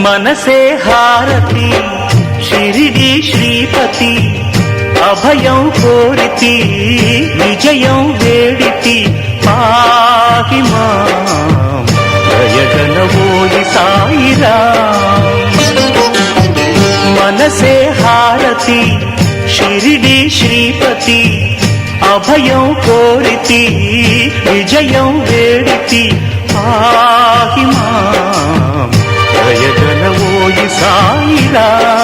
మనసే హారతి షిరిడి శ్రీపతి అభయం కోరితి విజయం వేడితి పాహి మాం దయగలవోయి సాయిరాం. మనసే హారతి షిరిడి శ్రీపతి అభయం కోరితి విజయం వేడితి పాహి మాం దయగలవోయి సాయిరాం.